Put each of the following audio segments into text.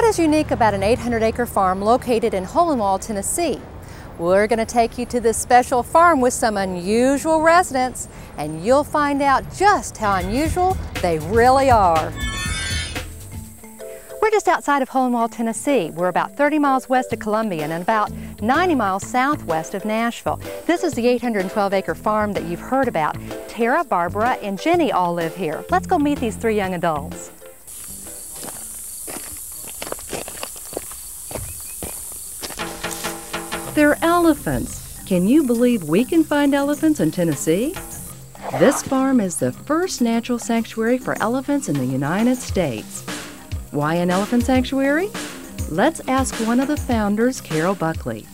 What is unique about an 800-acre farm located in Hohenwald, Tennessee? We're going to take you to this special farm with some unusual residents, and you'll find out just how unusual they really are. We're just outside of Hohenwald, Tennessee. We're about 30 miles west of Columbia and about 90 miles southwest of Nashville. This is the 812-acre farm that you've heard about. Tara, Barbara, and Jenny all live here. Let's go meet these three young adults. They're elephants. Can you believe we can find elephants in Tennessee? This farm is the first natural sanctuary for elephants in the United States. Why an elephant sanctuary? Let's ask one of the founders, Carol Buckley.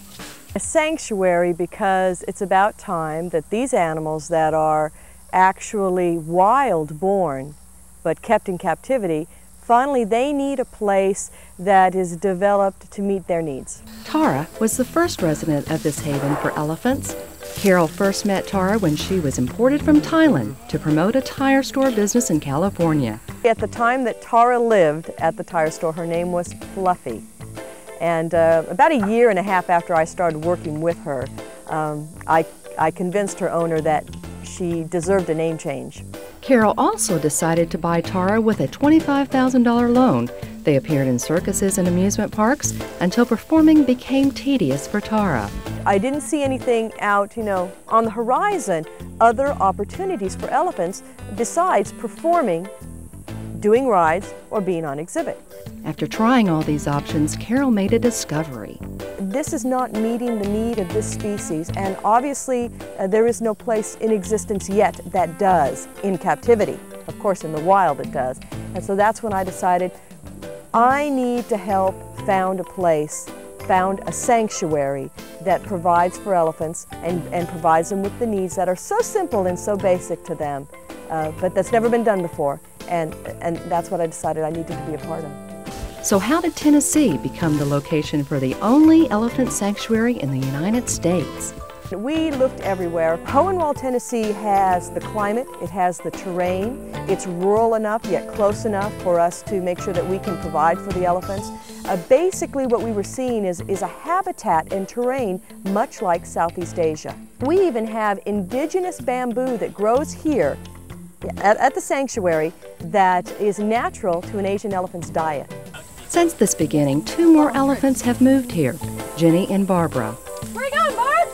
A sanctuary because it's about time that these animals that are actually wild born but kept in captivity, finally they need a place that is developed to meet their needs. Tara was the first resident of this haven for elephants. Carol first met Tara when she was imported from Thailand to promote a tire store business in California. At the time that Tara lived at the tire store, her name was Fluffy. And about a year and a half after I started working with her, I convinced her owner that she deserved a name change. Carol also decided to buy Tara with a $25,000 loan. They appeared in circuses and amusement parks until performing became tedious for Tara. I didn't see anything out, on the horizon, other opportunities for elephants besides performing, doing rides, or being on exhibit. After trying all these options, Carol made a discovery. This is not meeting the need of this species, and obviously there is no place in existence yet that does in captivity. Of course, in the wild it does. And so that's when I decided I need to help found a sanctuary that provides for elephants and provides them with the needs that are so simple and so basic to them, but that's never been done before. And that's what I decided I needed to be a part of. So how did Tennessee become the location for the only elephant sanctuary in the United States? We looked everywhere. Hohenwald, Tennessee has the climate, it has the terrain, it's rural enough yet close enough for us to make sure that we can provide for the elephants. Basically what we were seeing is a habitat and terrain much like Southeast Asia. We even have indigenous bamboo that grows here at the sanctuary that is natural to an Asian elephant's diet. Since this beginning, two more elephants have moved here, Jenny and Barbara. Where you going, Barb?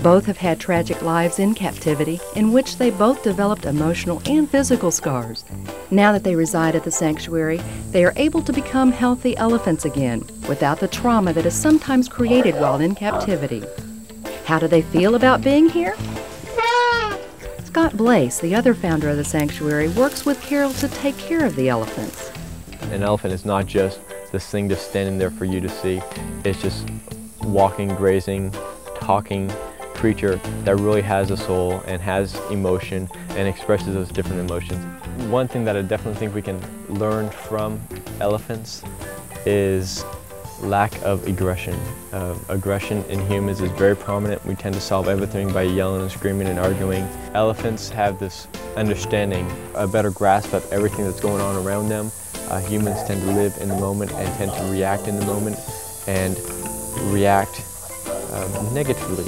Both have had tragic lives in captivity in which they both developed emotional and physical scars. Now that they reside at the sanctuary, they are able to become healthy elephants again without the trauma that is sometimes created while in captivity. How do they feel about being here? Scott Blaze, the other founder of the sanctuary, works with Carol to take care of the elephants. An elephant is not just this thing just standing there for you to see. It's just walking, grazing, talking creature that really has a soul and has emotion and expresses those different emotions. One thing that I definitely think we can learn from elephants is lack of aggression. Aggression in humans is very prominent. We tend to solve everything by yelling and screaming and arguing. Elephants have this understanding, a better grasp of everything that's going on around them. Humans tend to live in the moment and tend to react in the moment and react negatively.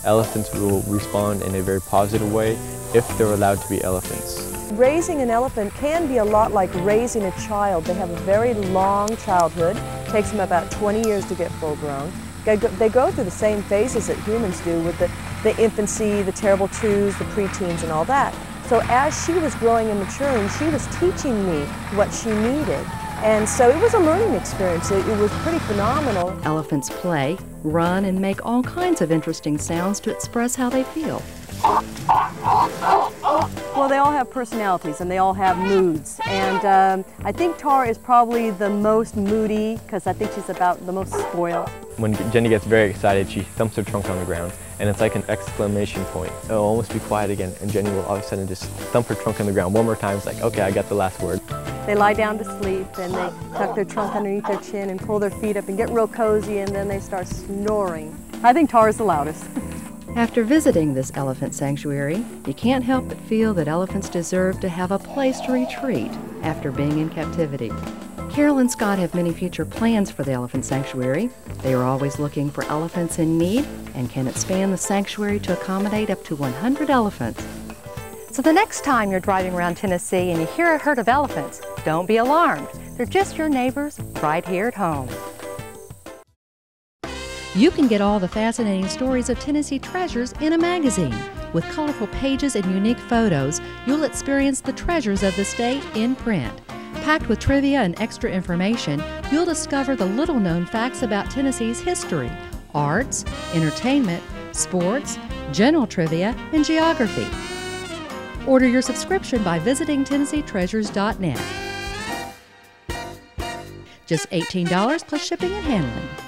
Elephants will respond in a very positive way if they're allowed to be elephants. Raising an elephant can be a lot like raising a child. They have a very long childhood. It takes them about 20 years to get full grown. They go through the same phases that humans do with the infancy, the terrible twos, the preteens, and all that. So as she was growing and maturing, she was teaching me what she needed. And so it was a learning experience. It was pretty phenomenal. Elephants play, run, and make all kinds of interesting sounds to express how they feel. Well, they all have personalities and they all have moods. And I think Tara is probably the most moody because I think she's about the most spoiled. When Jenny gets very excited, she thumps her trunk on the ground, and it's like an exclamation point. It'll almost be quiet again, and Jenny will all of a sudden just thump her trunk on the ground one more time. It's like, okay, I got the last word. They lie down to sleep, and they tuck their trunk underneath their chin and pull their feet up and get real cozy, and then they start snoring. I think Tara's the loudest. After visiting this elephant sanctuary, you can't help but feel that elephants deserve to have a place to retreat after being in captivity. Carol and Scott have many future plans for the elephant sanctuary. They are always looking for elephants in need and can expand the sanctuary to accommodate up to 100 elephants. So the next time you're driving around Tennessee and you hear a herd of elephants, don't be alarmed. They're just your neighbors right here at home. You can get all the fascinating stories of Tennessee treasures in a magazine. With colorful pages and unique photos, you'll experience the treasures of the state in print. Packed with trivia and extra information, you'll discover the little-known facts about Tennessee's history, arts, entertainment, sports, general trivia, and geography. Order your subscription by visiting TennesseeTreasures.net. Just $18 plus shipping and handling.